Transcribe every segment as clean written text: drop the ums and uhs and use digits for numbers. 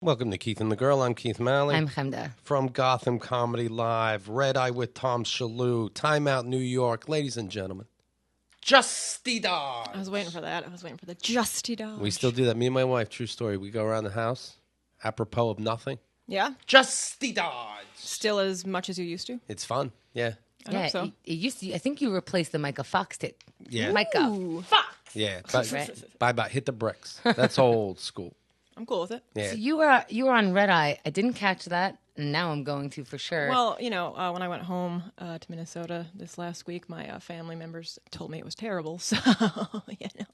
Welcome to Keith and the Girl. I'm Keith Malley. I'm Chemda. From Gotham Comedy Live, Red Eye with Tom Shalhoub, Time Out New York. Ladies and gentlemen, Justy Dodge. I was waiting for that. I was waiting for the Justy Dodge. We still do that. Me and my wife, true story. We go around the house, apropos of nothing. Yeah? Justy Dodge. Still as much as you used to? It's fun. Yeah. I hope so. It used to. I think you replaced the Micah Fox tick. Yeah. Micah Fox. Yeah. Right. Bye-bye. Hit the bricks. That's old school. I'm cool with it. Yeah. So you were on Red Eye. I didn't catch that, and now I'm going to for sure. Well, you know, when I went home to Minnesota this last week, my family members told me it was terrible. So, you know.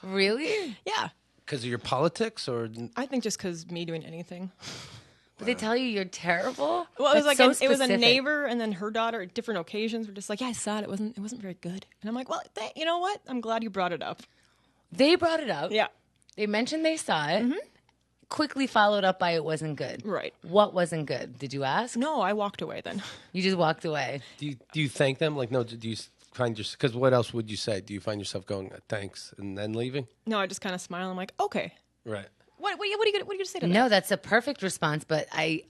Really? Yeah. Because of your politics or? I think just because me doing anything. Did they tell you you're terrible? Well, it was That's like so it was a specific. neighbor and then her daughter at different occasions were just like, yeah, I saw it. It wasn't very good. And I'm like, well, you know what? I'm glad you brought it up. They brought it up. Yeah. They mentioned they saw it. Mm-hmm. Quickly followed up by it wasn't good. Right. What wasn't good? Did you ask? No, I walked away then. You just walked away. Do you thank them? Like, no, do you find yourself, because what else would you say? Do you find yourself going, thanks, and then leaving? No, I just kind of smile. I'm like, okay. Right. What are you going to say to that? No, that's a perfect response, but I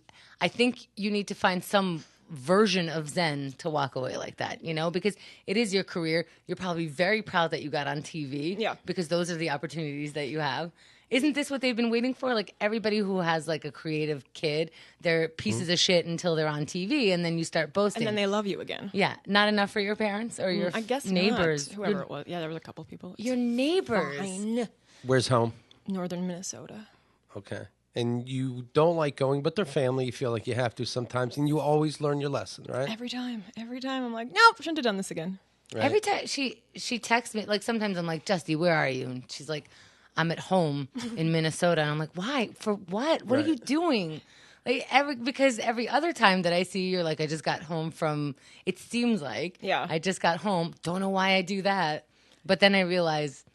think you need to find some version of Zen to walk away like that, you know, because it is your career. You're probably very proud that you got on TV. Yeah. Because those are the opportunities that you have. Isn't this what they've been waiting for? Like everybody who has like a creative kid, they're pieces of shit until they're on TV, and then you start boasting. And then they love you again. Yeah, not enough for your parents or your I guess neighbors. not. Whoever it was. Yeah, there was a couple people. Your neighbors. Fine. Where's home? Northern Minnesota. Okay. And you don't like going, but they're family. You feel like you have to sometimes, and you always learn your lesson, right? Every time I'm like, nope, shouldn't have done this again. Right. Every time she texts me, like sometimes I'm like, Justy, where are you? And she's like, I'm at home in Minnesota. And I'm like, why? For what? What are you doing? Like because every other time that I see you, you're like, I just got home from, it seems like, Yeah. I just got home. Don't know why I do that. But then I realize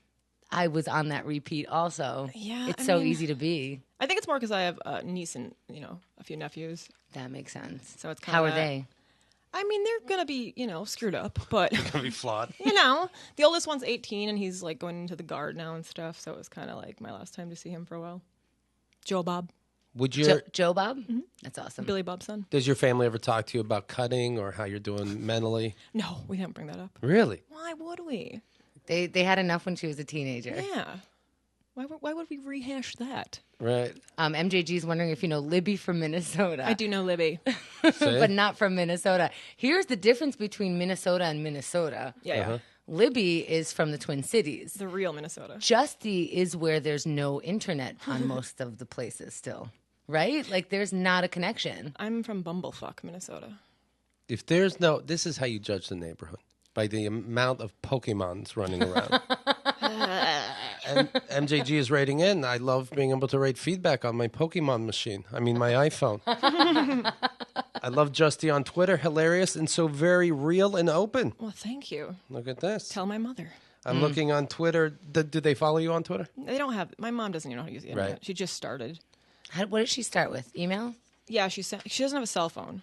I was on that repeat also. Yeah, It's I so mean- easy to be. I think it's more because I have a niece and, you know, a few nephews. That makes sense. So it's kind How of are they? I mean, they're going to be, you know, screwed up. But, Gonna be flawed. you know, the oldest one's 18 and he's like going into the guard now and stuff. So it was kind of like my last time to see him for a while. Joe Bob. Would your Joe Bob? That's awesome. Billy Bob's son. Does your family ever talk to you about cutting or how you're doing mentally? No, we didn't bring that up. Really? Why would we? They had enough when she was a teenager. Yeah. Why would we rehash that? Right. MJG's wondering if you know Libby from Minnesota. I do know Libby. But not from Minnesota. Here's the difference between Minnesota and Minnesota. Yeah. Libby is from the Twin Cities. The real Minnesota. Justy is where there's no internet on most of the places still. Right? Like there's not a connection. I'm from Bumblefuck, Minnesota. If there's no, this is how you judge the neighborhood, by the amount of Pokemons running around. And MJG is rating in. I love being able to rate feedback on my Pokemon machine. I mean, my iPhone. I love Justy on Twitter. Hilarious and so very real and open. Well, thank you. Look at this. Tell my mother. I'm looking on Twitter. Do they follow you on Twitter? They don't have. My mom doesn't even know how to use the internet. Right. She just started. What did she start with? Email? Yeah, she doesn't have a cell phone.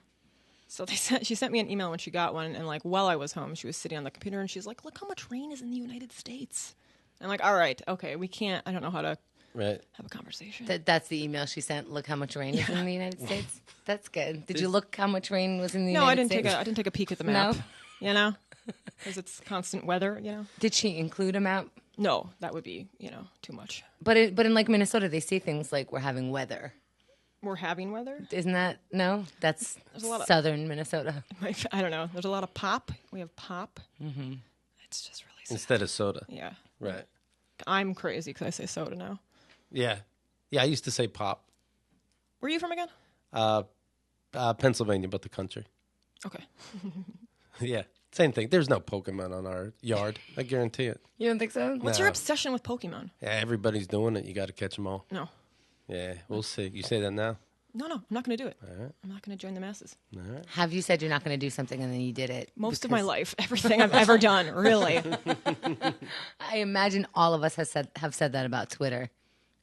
So she sent me an email when she got one, and like while I was home, she was sitting on the computer, and she's like, "Look how much rain is in the United States." I'm like, "All right, okay, we can't. I don't know how to Right. have a conversation." That's the email she sent. Look how much rain is in the United States. That's good. Did you look how much rain was in the No, I United didn't States? I didn't take a peek at the map. No? You know, because it's constant weather. You know. Did she include a map? No, that would be too much. But in like Minnesota, they say things like we're having weather. We're having weather. Isn't that no? That's a lot of- southern Minnesota. I don't know. There's a lot of pop. We have pop. Mm-hmm. It's just really sad. Instead of soda. Yeah. Right. I'm crazy because I say soda now. Yeah. Yeah, I used to say pop. Where are you from again? Pennsylvania, but the country. Okay. Yeah. Same thing. There's no Pokemon on our yard. I guarantee it. You don't think so? What's your obsession with Pokemon? Yeah, everybody's doing it. You got to catch them all. No. Yeah, we'll see. You say that now? No, I'm not going to do it. I'm not going to join the masses. Have you said you're not going to do something and then you did it? Most of my life, everything I've ever done, really. I imagine all of us have said that about Twitter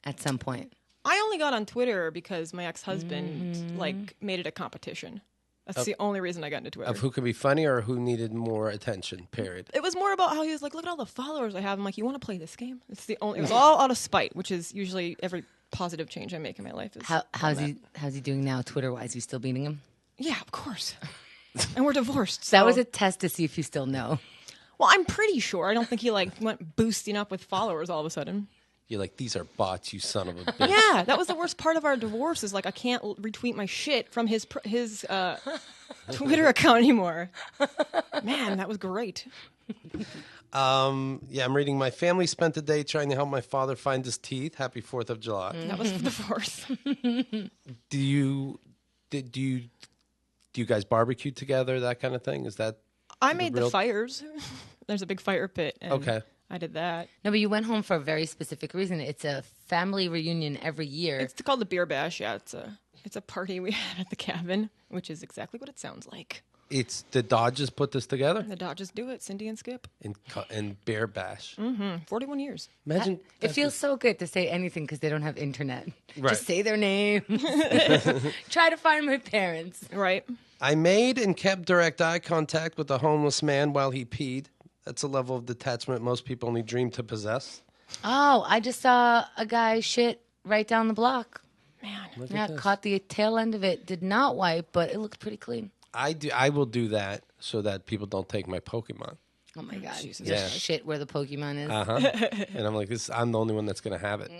at some point. I only got on Twitter because my ex-husband made it a competition. That's the only reason I got into Twitter. Of who could be funny or who needed more attention, period. It was more about how he was like, look at all the followers I have. I'm like, you want to play this game? It was all out of spite, which is usually every positive change I make in my life. Is How's he doing now, Twitter-wise? You still beating him? Yeah, of course. And we're divorced. That so- was a test to see if you still know. Well, I'm pretty sure. I don't think he went boosting up with followers all of a sudden. You're like, these are bots, you son of a bitch. Yeah, that was the worst part of our divorce. Is like I can't retweet my shit from his Twitter account anymore. Man, that was great. I'm reading. My family spent the day trying to help my father find his teeth. Happy 4th of July. That was the divorce. Do you guys barbecue together? That kind of thing? Is that I made the real- fires. There's a big fire pit. And Okay. I did that. No, but you went home for a very specific reason. It's a family reunion every year. It's called the beer bash. Yeah, it's a party we had at the cabin, which is exactly what it sounds like. It's the Dodges put this together The Dodgers do it. Cindy and Skip. in Bear Bash. 41 years. Imagine It feels so good to say anything because they don't have internet. Right. Just say their name. Try to find my parents. Right. I made and kept direct eye contact with a homeless man while he peed. That's a level of detachment most people only dream to possess. Oh, I just saw a guy shit right down the block. Man. Yeah, caught the tail end of it. Did not wipe, but it looked pretty clean. I will do that so that people don't take my Pokemon. Oh my god! Jesus. Just Yeah. shit where the Pokemon is. And I'm like, I'm the only one that's going to have it.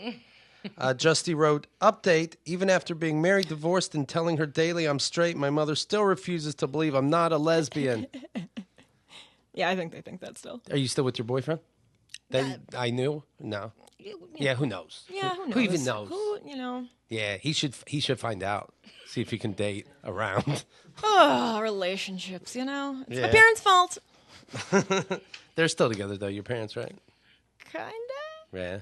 Justy wrote, update, even after being married, divorced, and telling her daily I'm straight, my mother still refuses to believe I'm not a lesbian. Yeah, I think they think that still. Are you still with your boyfriend? I knew? No. Yeah, who knows? Yeah, who knows? Who even knows? Who. Yeah, he should find out. See if he can date around. Oh, relationships, It's my Yeah. parents' fault. They're still together though, your parents, right? Kinda. Yeah.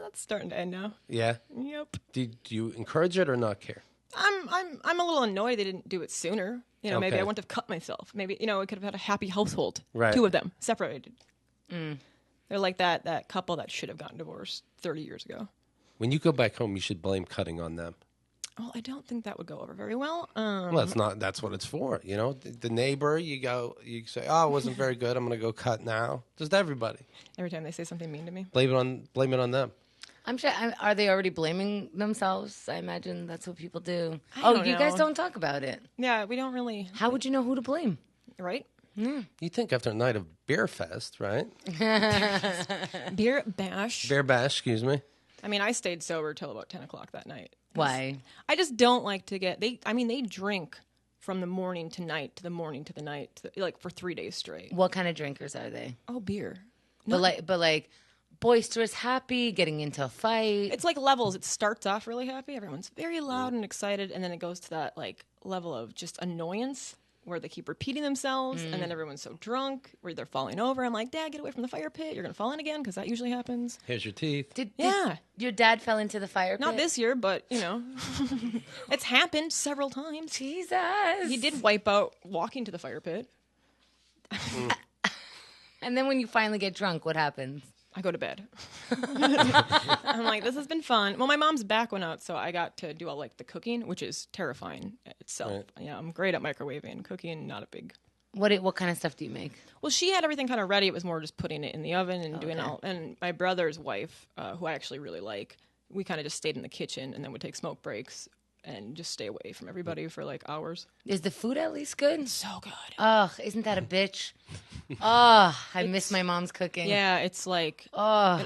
That's starting to end now. Yeah. Yep. Do you encourage it or not care? I'm a little annoyed they didn't do it sooner. Maybe Okay. I wouldn't have cut myself. Maybe we could have had a happy household. Right. Two of them separated. They're like that couple that should have gotten divorced 30 years ago. When you go back home, you should blame cutting on them. Well, I don't think that would go over very well. Well, that's what it's for. The neighbor, you say, oh, it wasn't very good. I'm going to go cut now. Just everybody. Every time they say something mean to me. Blame it on them. I'm sure. Are they already blaming themselves? I imagine that's what people do. don't You guys know. don't talk about it. Yeah, we don't really. How would you know who to blame? Right? You think after a night of beer fest, right? Beer bash. Bear bash, excuse me. I mean, I stayed sober till about 10 o'clock that night. Why? I just don't like to get. They drink from the morning to night to the morning to the night, for 3 days straight. What kind of drinkers are they? Oh, beer. But like boisterous, happy, getting into a fight. It's like levels. It starts off really happy. Everyone's very loud and excited, and then it goes to that level of just annoyance where they keep repeating themselves, and then everyone's so drunk where they're falling over. I'm like, Dad, get away from the fire pit. You're gonna fall in again because that usually happens. Here's your teeth. Did Yeah. your dad fell into the fire pit? Not this year, but it's happened several times. Jesus. He did wipe out walking to the fire pit. And then when you finally get drunk, what happens? I go to bed. I'm like, this has been fun. Well, my mom's back went out, so I got to do all the cooking, which is terrifying itself. Right. Yeah, I'm great at microwaving. Cooking, not a big. What kind of stuff do you make? Well, she had everything kind of ready. It was more just putting it in the oven and doing all. And my brother's wife, who I actually really like, we kind of just stayed in the kitchen and then would take smoke breaks and just stay away from everybody for hours. Is the food at least good? So good. Oh, isn't that a bitch? Oh, I miss my mom's cooking. Yeah, it's it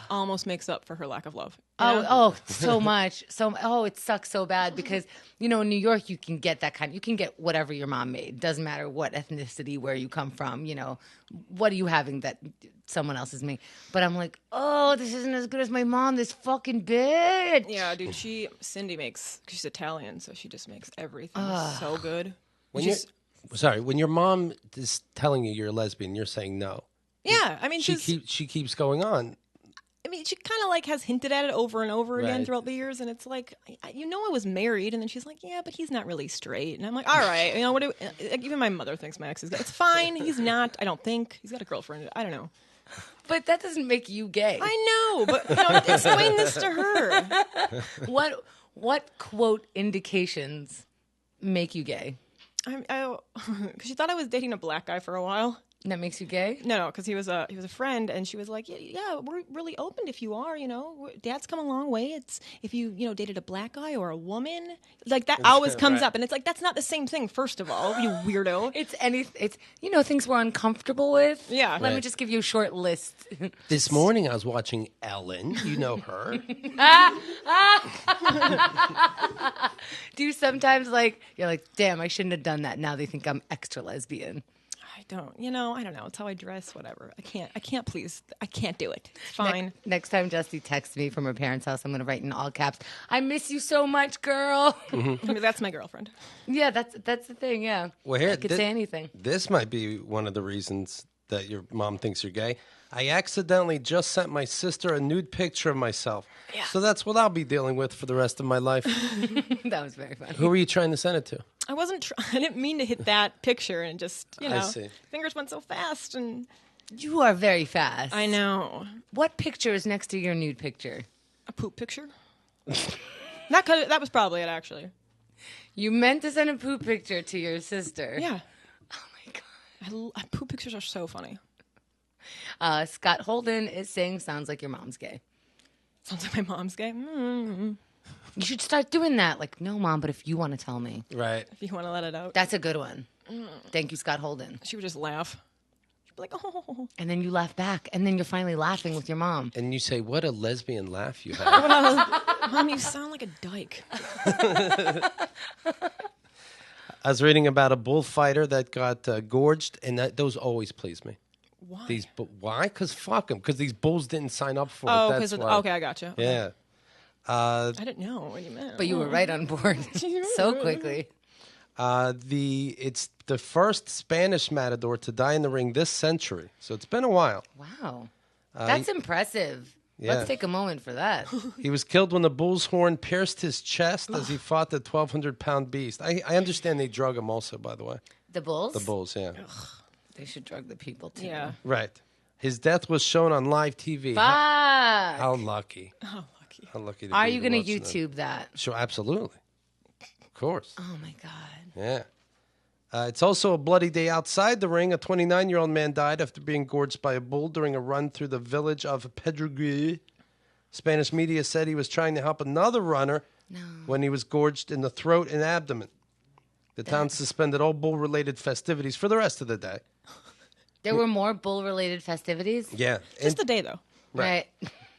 almost makes up for her lack of love. you know? Oh, so much. It sucks so bad because, in New York, you can get you can get whatever your mom made. Doesn't matter what ethnicity, where you come from, what are you having that someone else is making? But I'm like, oh, this isn't as good as my mom, this fucking bitch. Yeah, dude, Cindy makes, she's Italian, so she just makes everything so good. When your mom is telling you you're a lesbian, you're saying no. Yeah, I mean, She keeps going on. I mean, she kind of has hinted at it over and over again Right. throughout the years, and it's I was married, and then she's like, yeah, but he's not really straight, and I'm like, all right, even my mother thinks my ex is gay. It's fine, he's not. I don't think he's got a girlfriend. I don't know. But that doesn't make you gay. I know, but explain this to her. What quote indications make you gay? Because she thought I was dating a black guy for a while. That makes you gay? No, because he was a friend, and she was like, yeah, we're really open if you are, Dad's come a long way. It's if you dated a black guy or a woman, like that always comes up, and it's like that's not the same thing. First of all, you weirdo. It's things we're uncomfortable with. Yeah. Let me just give you a short list. This morning I was watching Ellen. You know her. Do you sometimes you're like, damn, I shouldn't have done that. Now they think I'm extra lesbian. I don't know. It's how I dress, whatever. I can't do it. It's fine. Next time Justy texts me from her parents' house, I'm going to write in all caps, I miss you so much, girl. I mean, that's my girlfriend. Yeah, that's the thing, yeah. Well, here, I could say anything. This might be one of the reasons that your mom thinks you're gay. I accidentally just sent my sister a nude picture of myself. Yeah. So that's what I'll be dealing with for the rest of my life. That was very funny. Who were you trying to send it to? I didn't mean to hit that picture, and just, I see. fingers went so fast, and... You are very fast. I know. What picture is next to your nude picture? A poop picture? That was probably it, actually. You meant to send a poop picture to your sister. Yeah. Oh, my God. Poop pictures are so funny. Scott Holden is saying, sounds like your mom's gay. Sounds like my mom's gay? Mm-hmm. You should start doing that. Like, no, Mom, but if you want to tell me. Right. If you want to let it out. That's a good one. Thank you, Scott Holden. She would just laugh. She'd be like, oh. And then you laugh back. And then you're finally laughing with your mom. And you say, what a lesbian laugh you have. Mom, you sound like a dyke. I was reading about a bullfighter that got gorged, and those always please me. Why? Why? Because fuck them. Because these bulls didn't sign up for it. Oh, That's why. okay, I gotcha. Okay. Yeah. I didn't know what you meant. But you were right on board so quickly. It's the first Spanish matador to die in the ring this century. So it's been a while. Wow. That's impressive. Yeah. Let's take a moment for that. He was killed when the bull's horn pierced his chest as he fought the 1,200-pound beast. I understand they drug him also, by the way. The bulls? The bulls, yeah. Ugh, they should drug the people, too. Yeah. Right. His death was shown on live TV. Fuck. How lucky. Oh, lucky. How lucky to Are be you going to watching YouTube that? Sure, absolutely. Of course. Oh, my God. Yeah. It's also a bloody day outside the ring. A 29-year-old man died after being gorged by a bull during a run through the village of Pedreguer. Spanish media said he was trying to help another runner when he was gorged in the throat and abdomen. The town suspended all bull-related festivities for the rest of the day. There were more bull-related festivities? Yeah. Just the day, though. Right.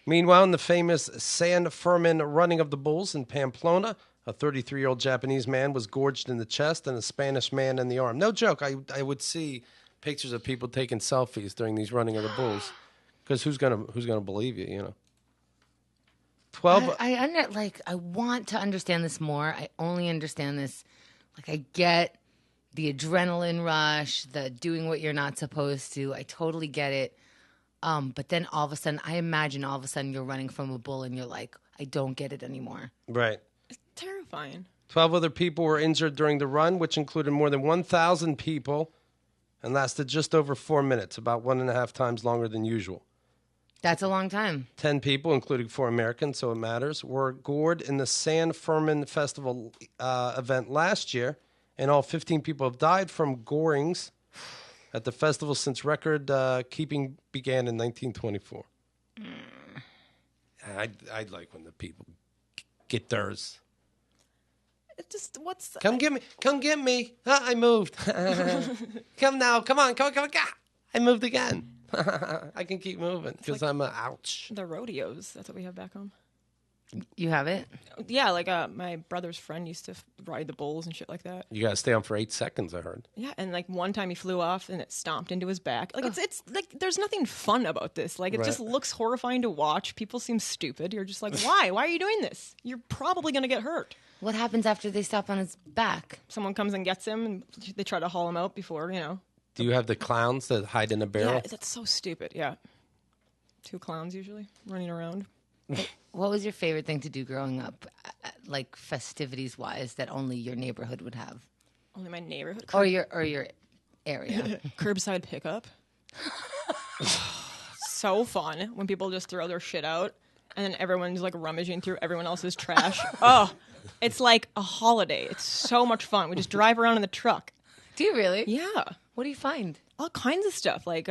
Meanwhile, in the famous San Fermin running of the bulls in Pamplona, a 33-year-old Japanese man was gorged in the chest and a Spanish man in the arm. No joke. I would see pictures of people taking selfies during these running of the bulls, because who's gonna believe you? You know. 12. I want to understand this more. I only understand this. Like, I get the adrenaline rush, the doing what you're not supposed to. I totally get it. But then all of a sudden, I imagine all of a sudden you're running from a bull and you're like, I don't get it anymore. Right. It's terrifying. 12 other people were injured during the run, which included more than 1,000 people and lasted just over 4 minutes, about 1.5 times longer than usual. That's a long time. 10 people, including 4 Americans, so it matters, were gored in the San Fermin Festival event last year, and all 15 people have died from gorings at the festival since record keeping began in 1924. I'd like when the people get theirs. It's just, what's... Come get me. I moved. Come now. Come on. I moved again. I can keep moving because I'm ouch. The rodeos. That's what we have back home. You have it? Yeah, like my brother's friend used to ride the bulls and shit like that. You got to stay on for 8 seconds, I heard. Yeah, and like one time he flew off and it stomped into his back. Like it's like there's nothing fun about this. Like it just looks horrifying to watch. People seem stupid. You're just like, why? Why are you doing this? You're probably going to get hurt. What happens after they stop on his back? Someone comes and gets him and they try to haul him out before, Do you have the clowns that hide in a barrel? Yeah, that's so stupid. Yeah. 2 clowns usually running around. What was your favorite thing to do growing up, like festivities-wise, that only your neighborhood would have? Only my neighborhood? Or your area? Curbside pickup. So fun when people just throw their shit out and then everyone's like rummaging through everyone else's trash. Oh, it's like a holiday. It's so much fun. We just drive around in the truck. Do you really? Yeah. What do you find? All kinds of stuff, like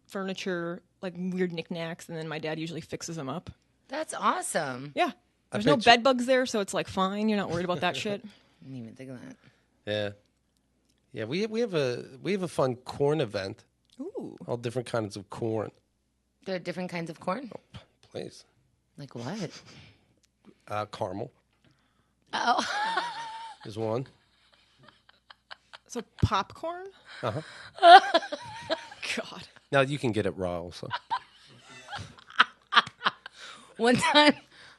furniture, like weird knickknacks, and then my dad usually fixes them up. That's awesome. Yeah. There's no bed bugs there, so it's like fine. You're not worried about that shit. I didn't even think of that. Yeah. Yeah, we have a fun corn event. Ooh. All different kinds of corn. There are different kinds of corn? Oh, please. Like what? Caramel Oh. is one. So popcorn? Uh-huh. God. Now you can get it raw also. One time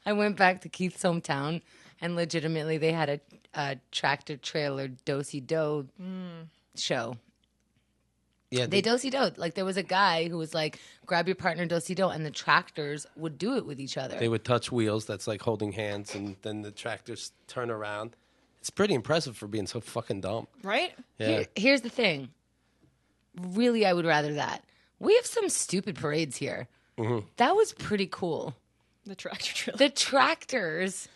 I went back to Keith's hometown and legitimately they had a tractor trailer do-si-do show. Yeah, They do-si-do. Like there was a guy who was like, grab your partner do-si-do, and the tractors would do it with each other. they would touch wheels. That's like holding hands, and then the tractors turn around. It's pretty impressive for being so fucking dumb. Right? Yeah. Here's the thing. Really, I would rather that. We have some stupid parades here. Mm-hmm. That was pretty cool. The tractor trailer. The tractors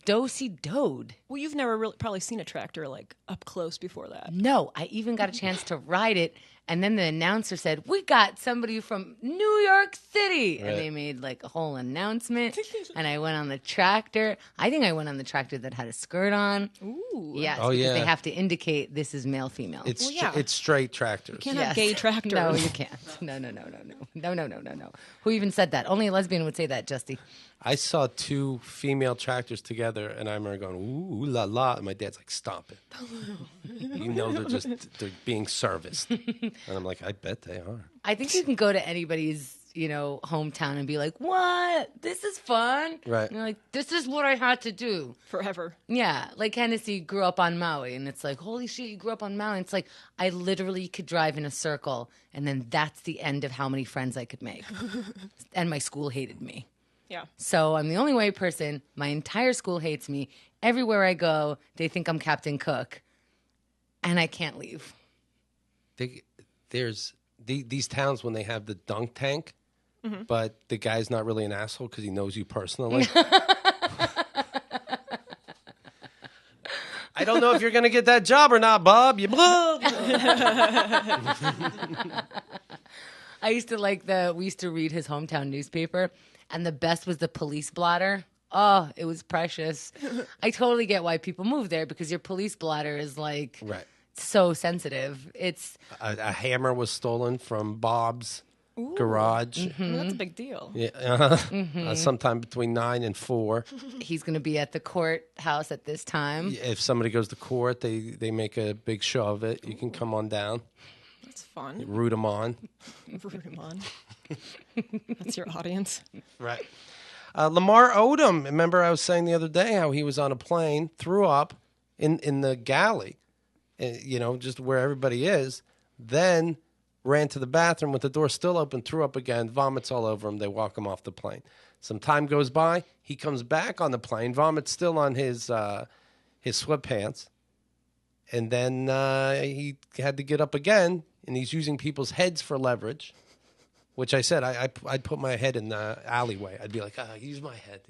do-si-doed. Well, you've never really probably seen a tractor like up close before that. No, I even got a chance to ride it. And then the announcer said, we got somebody from New York City. Right. And they made like a whole announcement. And I went on the tractor. I think I went on the tractor that had a skirt on. Ooh. Yes, Oh, because yeah. they have to indicate this is male, female. It's Well, yeah. it's straight tractors. Can't have gay tractors. No, you can't. No. Who even said that? Only a lesbian would say that, Justy. I saw two female tractors together, and I remember going, ooh, la la. And my dad's like, stop it. You know they're being serviced. And I'm like, I bet they are. I think you can go to anybody's, hometown and be like, what? This is fun. Right. And you're like, this is what I had to do. Forever. Yeah. Like Hennessy grew up on Maui, and it's like, holy shit, you grew up on Maui. It's like, I literally could drive in a circle, and then that's the end of how many friends I could make. And my school hated me. Yeah. So I'm the only white person. My entire school hates me. Everywhere I go, they think I'm Captain Cook. And I can't leave. There's these towns when they have the dunk tank, but the guy's not really an asshole because he knows you personally. I don't know if you're going to get that job or not, Bob. You I used to we used to read his hometown newspaper, and the best was the police blotter. Oh, it was precious. I totally get why people move there because your police blotter is like Right. so sensitive. It's A hammer was stolen from Bob's garage. I mean, that's a big deal. Yeah, sometime between 9 and 4. he's going to be at the courthouse at this time. If somebody goes to court, they make a big show of it. You can come on down, That's fun. root them on. Root him on. That's your audience. Right. Lamar Odom, remember I was saying the other day how he was on a plane, threw up in the galley, just where everybody is, then ran to the bathroom with the door still open, threw up again, vomits all over him. They walk him off the plane. Some time goes by. He comes back on the plane, vomits still on his sweatpants. And then he had to get up again, and he's using people's heads for leverage. Which I said I'd put my head in the alleyway. I'd be like, use my head,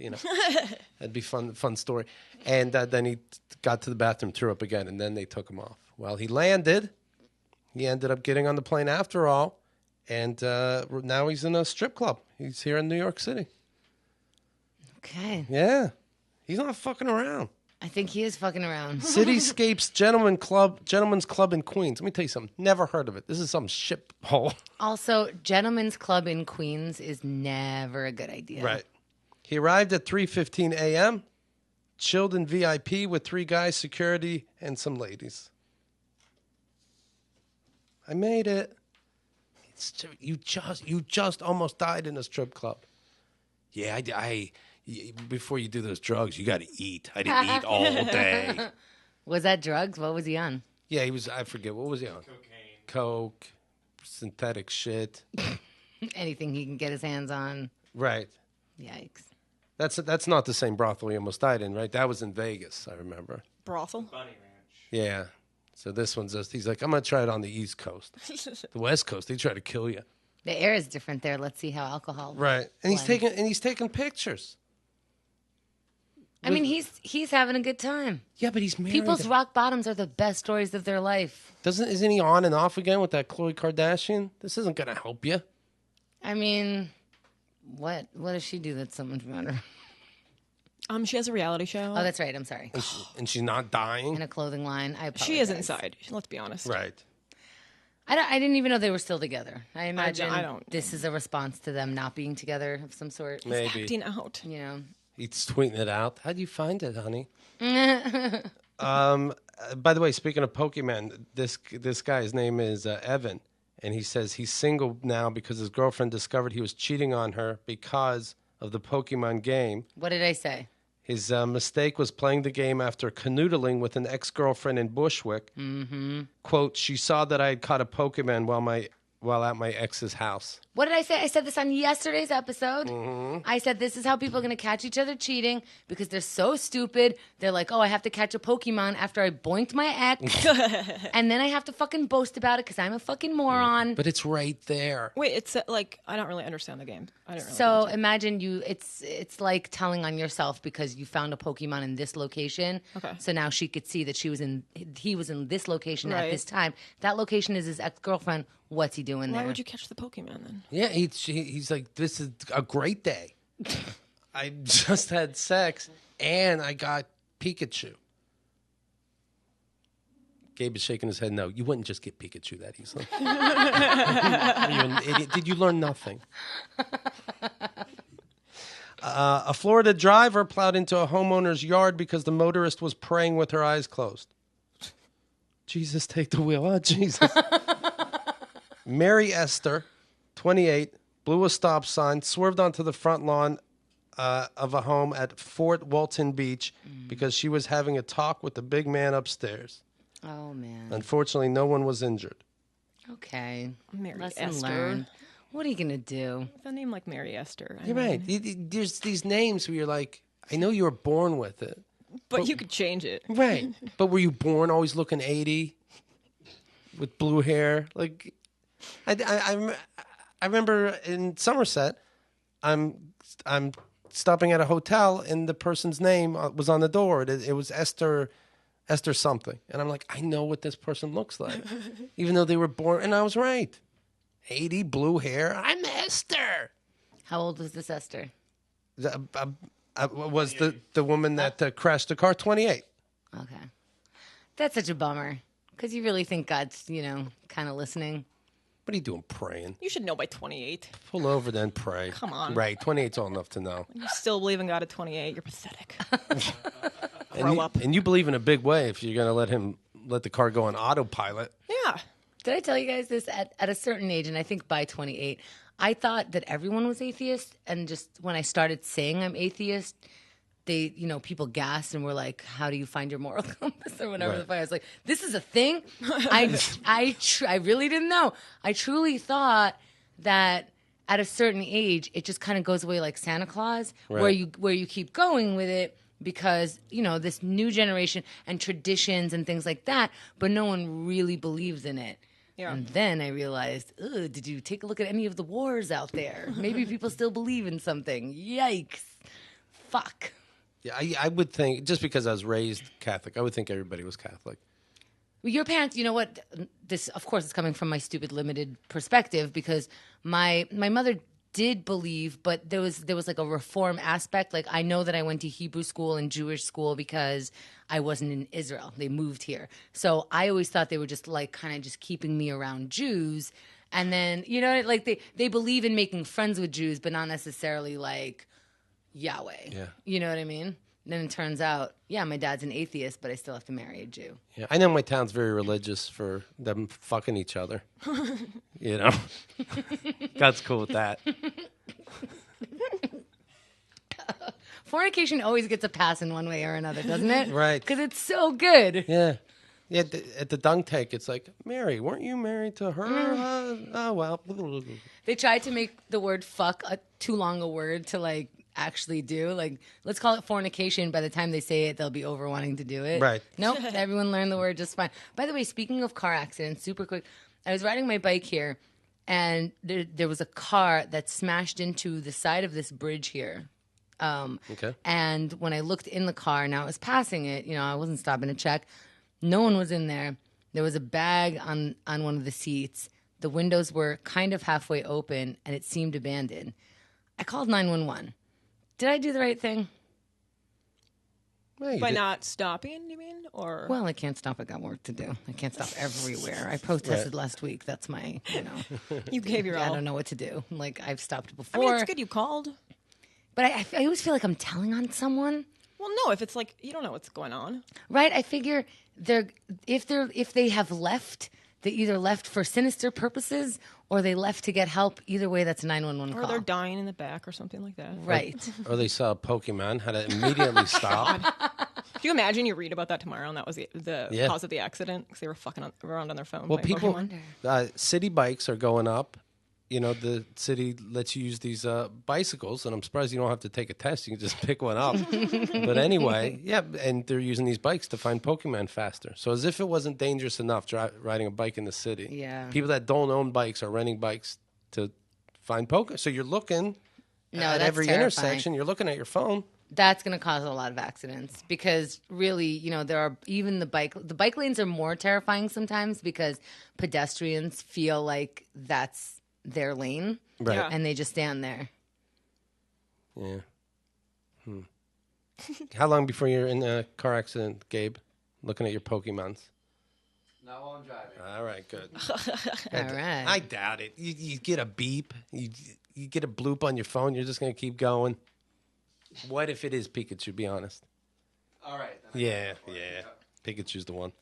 That'd be fun story. And then he got to the bathroom, threw up again, and then they took him off. Well, he landed. He ended up getting on the plane after all, and now he's in a strip club. He's here in New York City. Okay. Yeah, he's not fucking around. I think he is fucking around. Cityscapes Gentlemen's Club in Queens. Let me tell you something. Never heard of it. This is some shit hole. Also, Gentlemen's Club in Queens is never a good idea. Right. He arrived at 3:15 a.m., chilled in VIP with 3 guys, security, and some ladies. I made it. You just almost died in a strip club. Yeah, before you do those drugs, you got to eat. I didn't eat all day. Was that drugs? What was he on? Yeah, he was. I forget what was he on. Coke, synthetic shit. Anything he can get his hands on. Right. Yikes. That's not the same brothel he almost died in, right? That was in Vegas, I remember. Brothel? Yeah. So this one's just, he's like, I'm going to try it on the East Coast. The West Coast, they try to kill you. The air is different there. Let's see how alcohol. Right. And blends. he's taking pictures. I mean, he's having a good time. Yeah, but he's married. People's rock bottoms are the best stories of their life. Isn't he on and off again with that Khloe Kardashian? This isn't going to help you. I mean, what does she do that's so much better? She has a reality show. Oh, that's right. I'm sorry. And she's not dying? In a clothing line. I apologize. She is inside. Let's be honest. Right. I didn't even know they were still together. I imagine I don't. This is a response to them not being together of some sort. Maybe. Acting out. You know. He's tweeting it out. How'd you find it, honey? By the way, speaking of Pokemon, this guy, his name is Evan, and he says he's single now because his girlfriend discovered he was cheating on her because of the Pokemon game. What did I say? His mistake was playing the game after canoodling with an ex-girlfriend in Bushwick. Mm-hmm. Quote, she saw that I had caught a Pokemon while at my ex's house. What did I say? I said this on yesterday's episode. Mm-hmm. I said this is how people are going to catch each other cheating because they're so stupid. They're like, oh, I have to catch a Pokemon after I boinked my ex. And then I have to fucking boast about it because I'm a fucking moron. But it's right there. Wait, it's like I don't really understand the game. I don't really. So imagine it's like telling on yourself because you found a Pokemon in this location. Okay. So now she could see that he was in this location at Right. this time. That location is his ex-girlfriend. What's he doing there? Why would you catch the Pokemon then? Yeah, he's like, this is a great day. I just had sex and I got Pikachu. Gabe is shaking his head. No, you wouldn't just get Pikachu that easily. You're an idiot. Did you learn nothing? A Florida driver plowed into a homeowner's yard because the motorist was praying with her eyes closed. Jesus, take the wheel. Oh, Jesus. Mary Esther, 28, blew a stop sign, swerved onto the front lawn of a home at Fort Walton Beach because she was having a talk with the big man upstairs. Oh, man. Unfortunately, no one was injured. Okay. Mary Lesson Esther. learned. What are you going to do? With a name like Mary Esther. You're right. There's these names where you're like, I know you were born with it. But you could change it. Right. But were you born always looking 80 with blue hair? Like, I remember in Somerset, I'm stopping at a hotel and the person's name was on the door. It was Esther something. And I'm like, I know what this person looks like. Even though they were born, and I was right. 80, blue hair. I'm Esther. How old was this Esther? Was the woman that crashed the car 28. Okay. That's such a bummer. Because you really think God's, kind of listening. What are you doing praying? You should know by 28. Pull over then pray. Come on. Right, 28's all enough to know. You still believe in God at 28. You're pathetic. Grow up. And you believe in a big way if you're going to let the car go on autopilot. Yeah. Did I tell you guys this? At a certain age, and I think by 28, I thought that everyone was atheist. And just when I started saying I'm atheist, they, people gasped and were like, how do you find your moral compass or whatever the fuck. I was like, this is a thing? I really didn't know. I truly thought that at a certain age, it just kind of goes away like Santa Claus, where you keep going with it because, this new generation and traditions and things like that, but no one really believes in it. Yeah. And then I realized, did you take a look at any of the wars out there? Maybe people still believe in something. Yikes. Fuck. Yeah, I would think, just because I was raised Catholic, I would think everybody was Catholic. Well, your parents, you know what? This, of course, is coming from my stupid limited perspective because my mother did believe, but there was like a reform aspect. Like I know that I went to Hebrew school and Jewish school because I wasn't in Israel. They moved here. So I always thought they were just like kind of just keeping me around Jews. And then, like they believe in making friends with Jews, but not necessarily like Yahweh. Yeah. You know what I mean? Then it turns out, my dad's an atheist, but I still have to marry a Jew. Yeah, I know my town's very religious for them fucking each other. God's cool with that. Fornication always gets a pass in one way or another, doesn't it? Right. Because it's so good. Yeah. Yeah, at the dunk tank, it's like, Mary, weren't you married to her? Oh, well. They tried to make the word fuck too long a word to, like, actually do. Like, let's call it fornication. By the time they say it, they'll be over wanting to do it. Right. Nope. Everyone learned the word just fine. By the way, speaking of car accidents, super quick, I was riding my bike here, and there was a car that smashed into the side of this bridge here. Okay. And when I looked in the car and I was passing it, I wasn't stopping to check. No one was in there. There was a bag on one of the seats. The windows were kind of halfway open, and it seemed abandoned. I called 911. Did I do the right thing? Well, By not stopping, you mean? Or Well, I can't stop. I got work to do. I can't stop everywhere. I protested last week. That's my, you gave your all. I don't know what to do. Like, I've stopped before. I mean, it's good you called. But I always feel like I'm telling on someone. Well, no, if it's like you don't know what's going on. Right? I figure if they have left, they either left for sinister purposes or they left to get help. Either way, that's a 911 call. Or they're dying in the back or something like that. Right. Or they saw a Pokemon, had to immediately stop. Can you imagine you read about that tomorrow and that was the cause of the accident because they were fucking around on their phone? Well, people, Pokemon? city bikes are going up. The city lets you use these bicycles, and I'm surprised you don't have to take a test. You can just pick one up. But anyway, yeah, and they're using these bikes to find Pokemon faster. So as if it wasn't dangerous enough riding a bike in the city. Yeah. People that don't own bikes are renting bikes to find Pokemon. So you're looking at every intersection. You're looking at your phone. That's going to cause a lot of accidents because really, there are even the bike lanes are more terrifying sometimes because pedestrians feel like that's their lane, right? Yeah. And they just stand there. Yeah. How long before you're in a car accident, Gabe? Looking at your Pokemons. Not while I'm driving. All right, good. All right. I doubt it. You get a beep. You get a bloop on your phone. You're just going to keep going. What if it is Pikachu? Be honest. All right. Yeah. Pikachu's the one.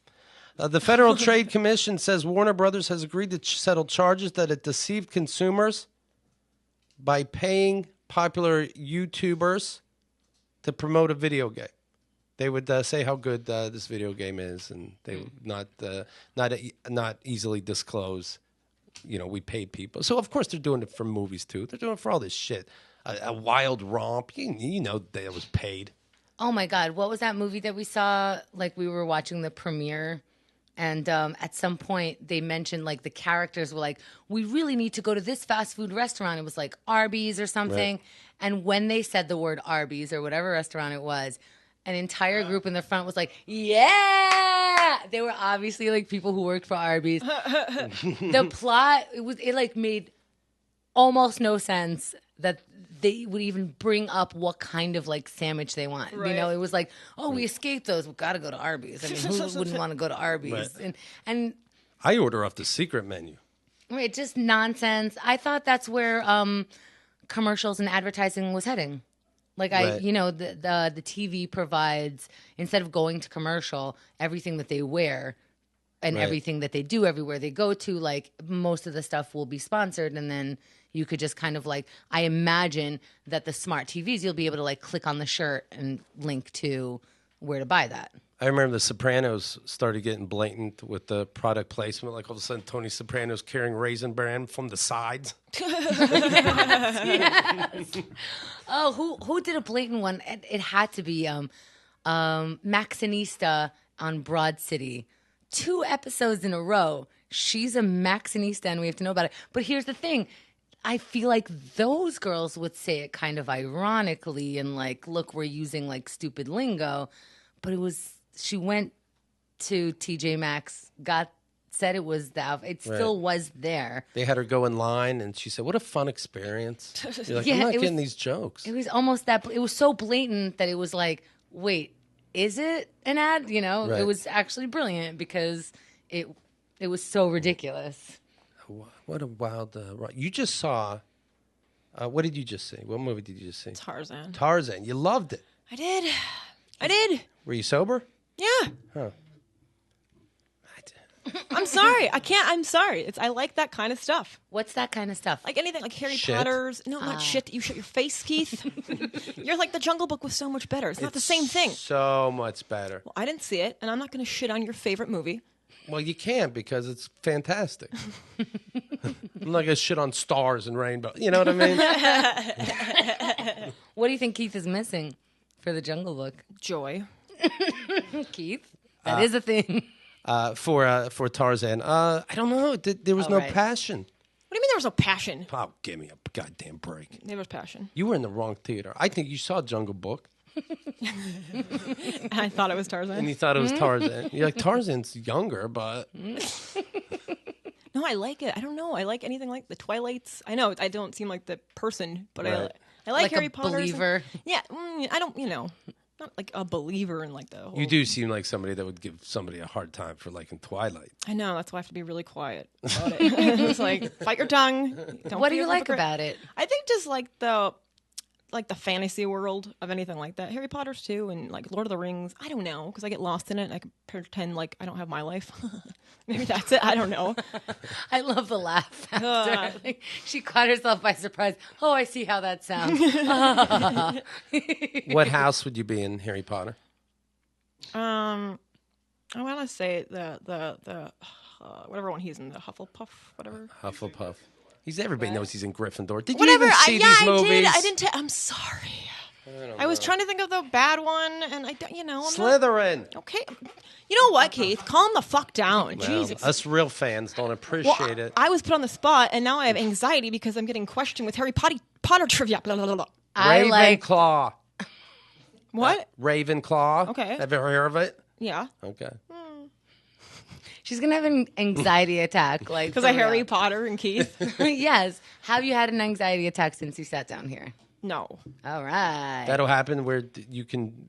The Federal Trade Commission says Warner Brothers has agreed to settle charges that it deceived consumers by paying popular YouTubers to promote a video game. They would say how good this video game is, and they would not easily disclose. We paid people, so of course they're doing it for movies too. They're doing it for all this shit. A wild romp, that it was paid. Oh my God, what was that movie that we saw? Like we were watching the premiere. And at some point, they mentioned, like, the characters were like, we really need to go to this fast food restaurant. It was like Arby's or something. Right. And when they said the word Arby's or whatever restaurant it was, an entire group in the front was like, yeah! They were obviously, like, people who worked for Arby's. The plot, it made almost no sense that they would even bring up what kind of sandwich they want. Right. It was like, oh, we escaped those. We've got to go to Arby's. I mean, who wouldn't want to go to Arby's? Right. And I order off the secret menu. Right, just nonsense. I thought that's where commercials and advertising was heading. The TV provides, instead of going to commercial, everything that they wear and everything that they do everywhere they go to, most of the stuff will be sponsored, and then you could just kind of I imagine that the smart TVs, you'll be able to click on the shirt and link to where to buy that. I remember The Sopranos started getting blatant with the product placement. All of a sudden, Tony Soprano's carrying Raisin Bran from the sides. Yes. Oh, who did a blatant one? It had to be Maxinista on Broad City. 2 episodes in a row. She's a Maxinista, and we have to know about it. But here's the thing. I feel like those girls would say it kind of ironically and look, we're using stupid lingo. But she went to TJ Maxx, said it was it still was there. They had her go in line, and she said, "What a fun experience!" You're like, I'm not getting these jokes. It was almost that. It was so blatant that it was like, wait, is it an ad? Right. It was actually brilliant because it was so ridiculous. What a wild! You just saw. What did you just see? What movie did you just see? Tarzan. Tarzan. You loved it. I did. Were you sober? Yeah. Huh. I'm sorry. I'm sorry. I like that kind of stuff. What's that kind of stuff? Like anything, like Harry Shit. Potter's. No, not shit. You shut your face, Keith. You're like The Jungle Book was so much better. It's not the same thing. So much better. Well, I didn't see it, and I'm not going to shit on your favorite movie. Well, you can't because it's fantastic. I'm not going to shit on stars and rainbow. You know what I mean? What do you think Keith is missing for The Jungle Book? Joy. Keith, that is a thing. For Tarzan, I don't know. There was no right. passion. do you mean there was no passion? Oh, give me a goddamn break. There was passion. You were in the wrong theater. I think you saw Jungle Book. I thought it was Tarzan. And you thought it was Tarzan. You're like, Tarzan's younger, but... No, I like it. I don't know. I like anything like the Twilights. I know I don't seem like the person, but Right. I like Harry a Potter. believer. Yeah, I don't, not like a believer in like the whole... You do seem like somebody that would give somebody a hard time for liking Twilight. I know. That's why I have to be really quiet about it. It's like, fight your tongue. Don't What be do a you like hypocrite. about it? I think just like the fantasy world of anything like that. Harry Potter's too, and like Lord of the Rings. I don't know, because I get lost in it and I can pretend like I don't have my life. Maybe that's it. I don't know. I love the laugh after. Like, she caught herself by surprise. Oh, I see how that sounds. What house would you be in Harry Potter? I want to say the whatever one he's in, the Hufflepuff, whatever. Hufflepuff. Everybody knows he's in Gryffindor. Did Whatever. you even see these movies? I didn't. I'm sorry. I was trying to think of the bad one, and I don't. I'm not, Slytherin. okay. You know what, Keith? Calm the fuck down. Well, Jesus. us real fans don't appreciate it. I was put on the spot, and now I have anxiety because I'm getting questioned with Harry Potter trivia. Blah, blah, blah, blah. I like. Ravenclaw. What? Ravenclaw. Okay. Have you ever heard of it? Yeah. Okay. She's gonna have an anxiety attack, like Because for of Harry real. Potter and Keith? Yes. Have you had an anxiety attack since you sat down here? No. All right. That'll happen where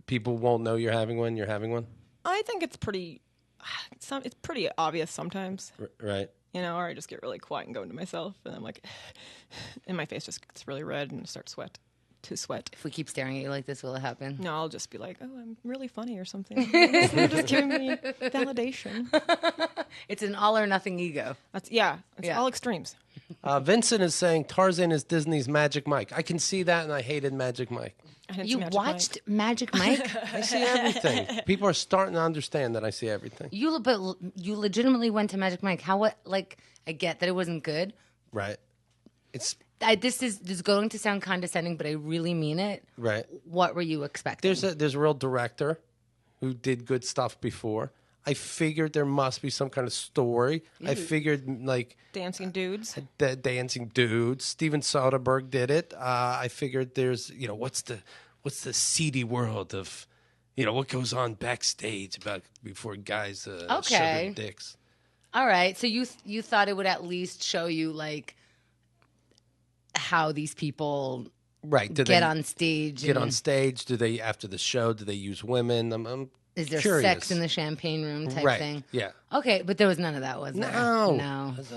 people won't know you're having one. You're having one. I think it's pretty. It's pretty obvious sometimes. Right. Or I just get really quiet and go into myself, and I'm like, and my face just gets really red and start to sweat. If we keep staring at you like this, will it happen? No, I'll just be like, oh, I'm really funny or something. They're just giving me validation. It's an all or nothing ego. It's Yeah. all extremes. Vincent is saying Tarzan is Disney's Magic Mike. I can see that, and I hated Magic Mike. I didn't see You Magic watched Magic Mike? I see everything. People are starting to understand that I see everything. But you legitimately went to Magic Mike. I get that it wasn't good. Right. It's This is going to sound condescending, but I really mean it. right. What were you expecting? There's a real director who did good stuff before. I figured there must be some kind of story. I figured like dancing dudes. the dancing dudes. Steven Soderbergh did it. I figured there's what's the seedy world of what goes on backstage before guys shove their dicks. All right. So you thought it would at least show you like how these people Right. get on stage. Get on stage. Do they after the show? Do they use women? I'm Is there curious. sex in the champagne room type Right. thing? Yeah. Okay, but there was none of that, was there? No. No. It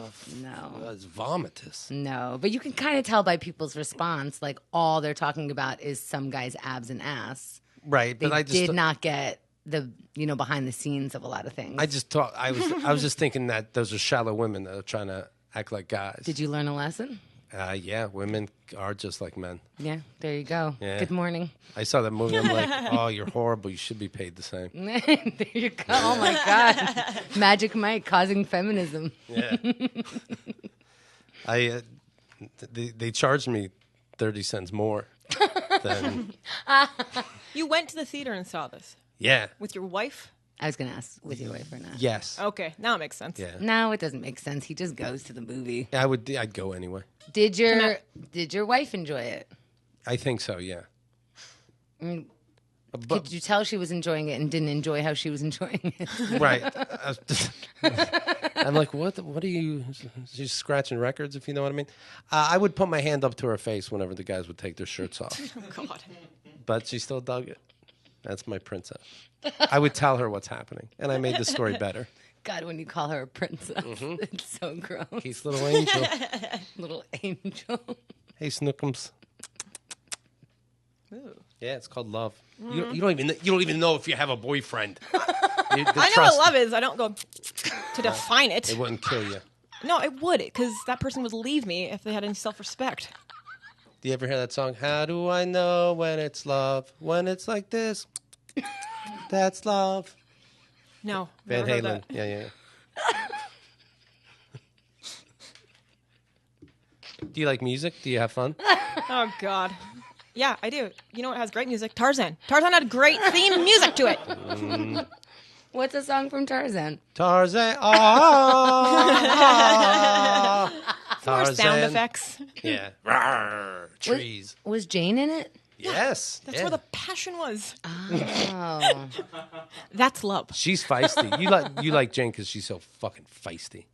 was vomitous. No. But you can kind of tell by people's response, like all they're talking about is some guy's abs and ass. Right. They But I just did not get the behind the scenes of a lot of things. I just thought I was just thinking that those are shallow women that are trying to act like guys. Did you learn a lesson? Yeah, women are just like men. Yeah, there you go. Yeah. Good morning. I saw that movie. I'm like, oh, you're horrible. You should be paid the same. There you go. Oh my God. Magic Mike causing feminism. Yeah. They charged me 30 cents more than. You went to the theater and saw this Yeah. with your wife? I was going to ask with your wife or not. Yes. Okay, now it makes sense. Yeah. No, it doesn't make sense. He just goes to the movie. I'd go anyway. Did your wife enjoy it? I think so. Yeah. But, Could you tell she was enjoying it and didn't enjoy how she was enjoying it? right. I'm like, what are you? She's scratching records, if you know what I mean. I would put my hand up to her face whenever the guys would take their shirts off. Oh, God. But she still dug it. That's my princess. I would tell her what's happening, and I made the story better. God, when you call her a princess, it's so gross. Keith's little angel. Little angel. Hey, Snookums. Ooh. Yeah, it's called love. You don't even know if you have a boyfriend. I know what love is. I don't go to define it. It wouldn't kill you. No, it would, because that person would leave me if they had any self-respect. Do you ever hear that song? How do I know when it's love? When it's like this, that's love. No. Van never heard Halen. that. Yeah. Do you like music? Do you have fun? Oh, God. Yeah, I do. You know what has great music? Tarzan. Tarzan had great theme music to it. What's a song from Tarzan? Tarzan. More sound Tarzan. effects. Yeah. Rawr, trees. Was Jane in it? Yes. That's where the passion was. Oh. That's love. She's feisty. You like Jane because she's so fucking feisty.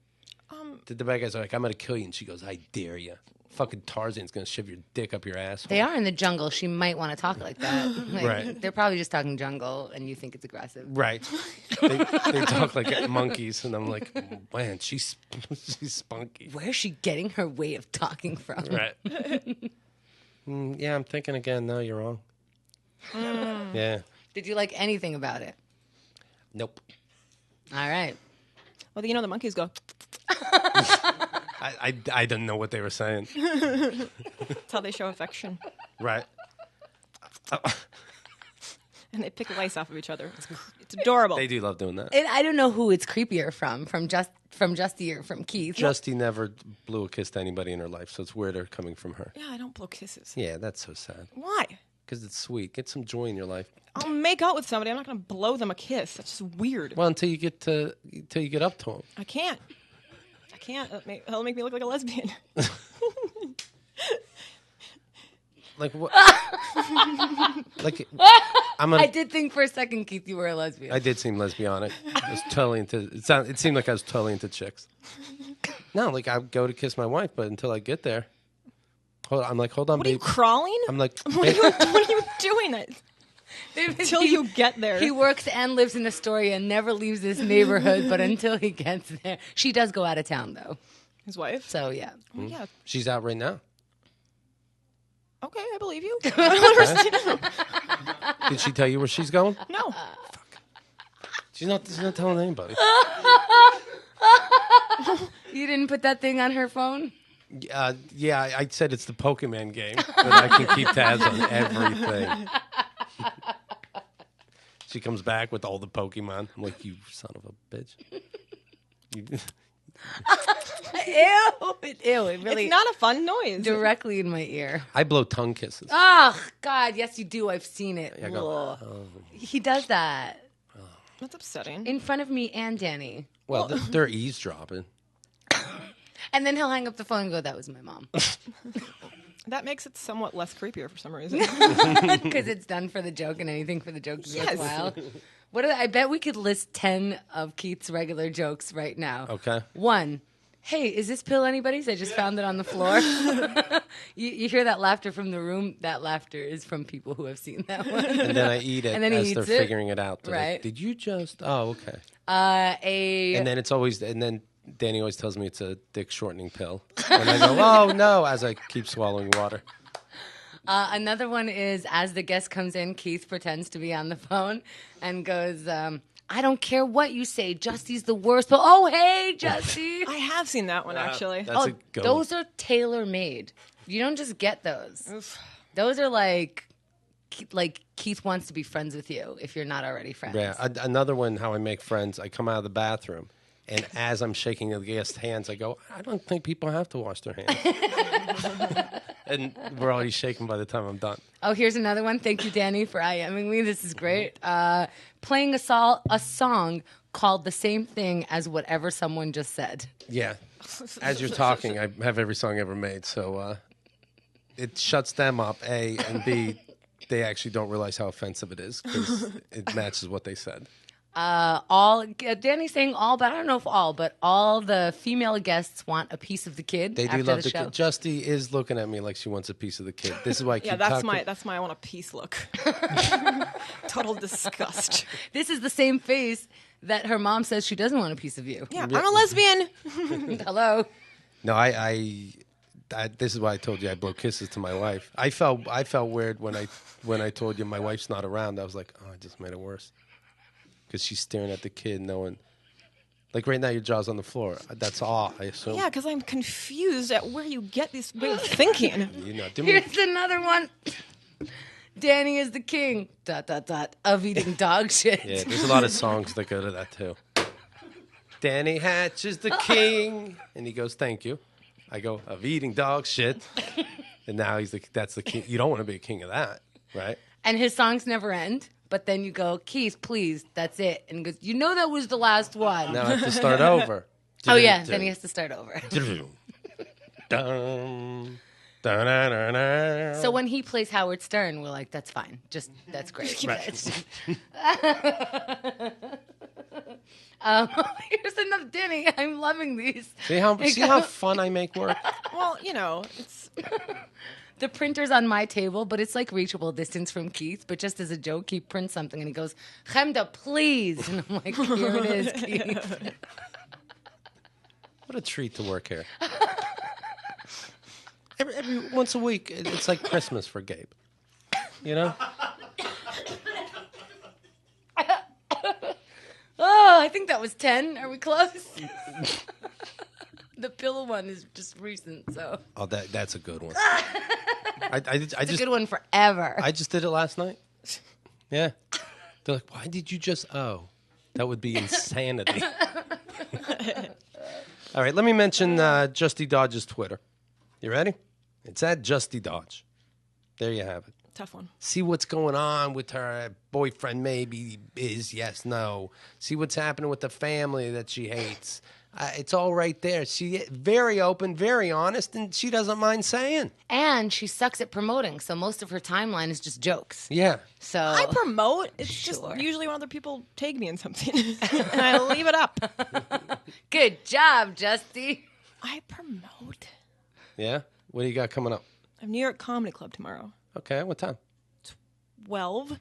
The bad guys are like, I'm gonna kill you, and she goes, I dare you. Fucking Tarzan's gonna shove your dick up your asshole. They are in the jungle. She might want to talk like that. Like, Right. They're probably just talking jungle, and you think it's aggressive. Right. They talk like monkeys, and I'm like, man, she's spunky. Where's she getting her way of talking from? Right. Yeah, I'm thinking again. No, you're wrong. Yeah. Did you like anything about it? Nope. All right. Well, the monkeys go. I didn't know what they were saying. That's how they show affection. Right. And they pick lice off of each other. It's adorable. They do love doing that. And I don't know who it's creepier from Justy or from Keith. Justy never blew a kiss to anybody in her life, so it's weirder coming from her. Yeah, I don't blow kisses. Yeah, that's so sad. Why? Because it's sweet. Get some joy in your life. I'll make out with somebody. I'm not going to blow them a kiss. That's just weird. Well, until you get up to them. I can't. It'll make me look like a lesbian. Like what? Like I did think for a second, Keith, you were a lesbian. I did seem lesbianic. I was totally into. It seemed like I was totally into chicks. No, like I go to kiss my wife, but until I get there, hold on, What are babe. you, crawling? I'm like, What are you doing until you get there? He works and lives in Astoria and never leaves this neighborhood, but until he gets there. She does go out of town, though. His wife? So, yeah. Oh, yeah. she's out right now. Okay, I believe you. I don't understand. Did she tell you where she's going? No. She's not telling anybody. You didn't put that thing on her phone? Yeah, I said it's the Pokemon game, but I can keep tabs on everything. She comes back with all the Pokemon. I'm like, you son of a bitch. Ew, it really It's not a fun noise. directly in my ear. I blow tongue kisses. Oh, God, yes, you do. I've seen it. I go, Ugh. He does that That's upsetting. in front of me and Danny. well, they're eavesdropping. And then he'll hang up the phone and go, that was my mom. That makes it somewhat less creepier for some reason. Because it's done for the joke and anything for the joke is Yes. worthwhile. I bet we could list 10 of Keith's regular jokes right now. Okay. 1, hey, is this pill anybody's? I just found it on the floor. you hear that laughter from the room? That laughter is from people who have seen that one. And then I eat it And then he as eats they're it. figuring it out. They're like, Right. did you just? Oh, okay. And then it's always, and then Danny always tells me it's a dick shortening pill. And I go, oh no, as I keep swallowing water. another one is, as the guest comes in, Keith pretends to be on the phone and goes, I don't care what you say. Justy's the worst. But, oh, hey, Justy. I have seen that one, actually. That's a good one. Those are tailor-made. You don't just get those. Oof. Those are like Keith wants to be friends with you if you're not already friends. Yeah, another one, how I make friends. I come out of the bathroom, and as I'm shaking the guest's hands, I go, I don't think people have to wash their hands. And we're already shaking by the time I'm done. Oh, here's another one. Thank you, Danny, for IMing me. This is great. Playing a song called the same thing as whatever someone just said. Yeah. As you're talking, I have every song ever made, so it shuts them up, A, and B, they actually don't realize how offensive it is because it matches what they said. Danny's saying all, but I don't know if all, but all the female guests want a piece of the kid. They do after love the the show. kid. Justy is looking at me like she wants a piece of the kid. This is why I keep Yeah, that's talking. my I want a peace look. Total disgust. This is the same face that her mom says she doesn't want a piece of you. Yeah, I'm a lesbian. Hello. No, I this is why I told you I blow kisses to my wife. I felt weird when I told you my wife's not around. I was like, oh, I just made it worse. Because she's staring at the kid, knowing, like right now, your jaw's on the floor. That's all, I assume. Yeah, because I'm confused at where you get this way of thinking. You know, Here's another one. Danny is the king, ... of eating dog shit. Yeah, there's a lot of songs that go to that too. Danny Hatch is the king, and he goes, "Thank you." I go, "Of eating dog shit," and now that's the king. You don't want to be a king of that, right? And his songs never end. But then you go, Keith, please, that's it. And he goes, you know that was the last one. Now I have to start over. Oh, yeah, then he has to start over. Dun, dun, dun, dun, dun. So when he plays Howard Stern, we're like, that's fine. That's great. Here's another Danny. I'm loving these. See how fun I make work? Well, it's The printer's on my table, but it's like reachable distance from Keith. But just as a joke, he prints something and he goes, Chemda, please. And I'm like, here it is, Keith. What a treat to work here. Every once a week, it's like Christmas for Gabe. You know? Oh, I think that was 10. Are we close? The pillow one is just recent, so. Oh, that's a good one. It's a good one forever. I just did it last night. Yeah. They're like, why did you just... Oh, that would be insanity. All right, let me mention Justy Dodge's Twitter. You ready? It's at Justy Dodge. There you have it. tough one. See what's going on with her boyfriend, maybe is, yes, no. See what's happening with the family that she hates. It's all right there. She very open, very honest, and she doesn't mind saying. And she sucks at promoting, so most of her timeline is just jokes. Yeah. So I promote. It's just usually when other people tag me in something, and I leave it up. Good job, Justy. I promote. Yeah? What do you got coming up? I have New York Comedy Club tomorrow. Okay, what time? 12.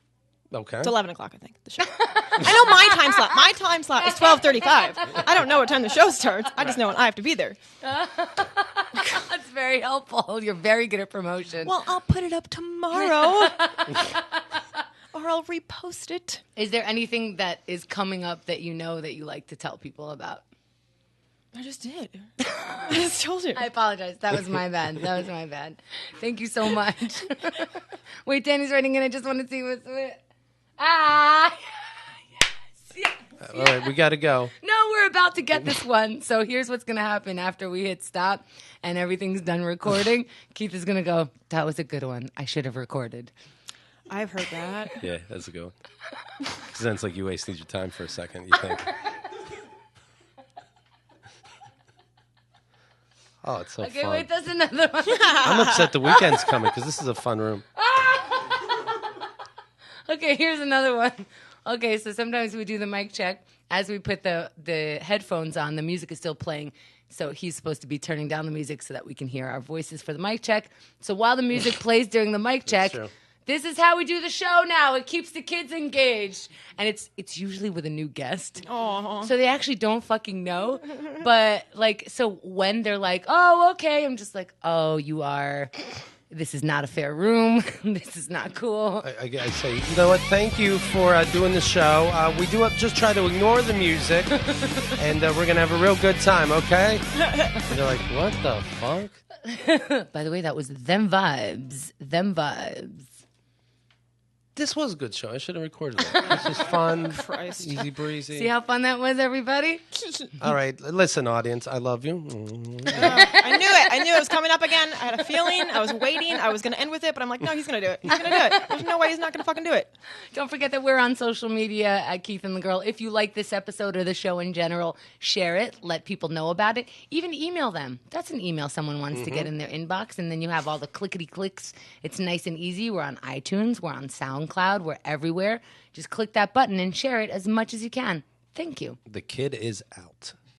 Okay. It's 11 o'clock, I think, the show. I know my time slot. My time slot is 12:35. I don't know what time the show starts. I just know when I have to be there. That's very helpful. You're very good at promotion. Well, I'll put it up tomorrow. Or I'll repost it. Is there anything that is coming up that you know that you like to tell people about? I just did. I just told you. I apologize. That was my bad. That was my bad. Thank you so much. Wait, Danny's writing in. I just want to see what's with. Yes. All right, we got to go. No, we're about to get this one. So here's what's going to happen after we hit stop and everything's done recording. Keith is going to go, that was a good one. I should have recorded. I've heard that. Yeah, that's a good one. Because then it's like you wasted your time for a second, you think. Oh, it's so Okay, fun. wait, that's another one. I'm upset the weekend's coming because this is a fun room. Okay, here's another one. Okay, so sometimes we do the mic check. As we put the headphones on, the music is still playing. So he's supposed to be turning down the music so that we can hear our voices for the mic check. So while the music plays during the mic check, this is how we do the show now. It keeps the kids engaged. And it's usually with a new guest. Aww. So they actually don't fucking know. But, like, so when they're like, oh, okay, I'm just like, oh, you are... This is not a fair room. This is not cool. I say, you know what? Thank you for doing the show. We do just try to ignore the music, and we're going to have a real good time, okay? And they're like, what the fuck? By the way, that was Them Vibes. Them Vibes. This was a good show. I should have recorded it. This was fun. Christ. Easy breezy. See how fun that was, everybody? All right. Listen, audience. I love you. I knew it. I knew it was coming up again. I had a feeling. I was waiting. I was going to end with it, but I'm like, no, he's going to do it. He's going to do it. There's no way he's not going to fucking do it. Don't forget that we're on social media at Keith and the Girl. If you like this episode or the show in general, share it. Let people know about it. Even email them. That's an email someone wants to get in their inbox, and then you have all the clickety-clicks. It's nice and easy. We're on iTunes. We're on SoundCloud. We're everywhere. Just click that button and share it as much as you can. Thank you. The kid is out.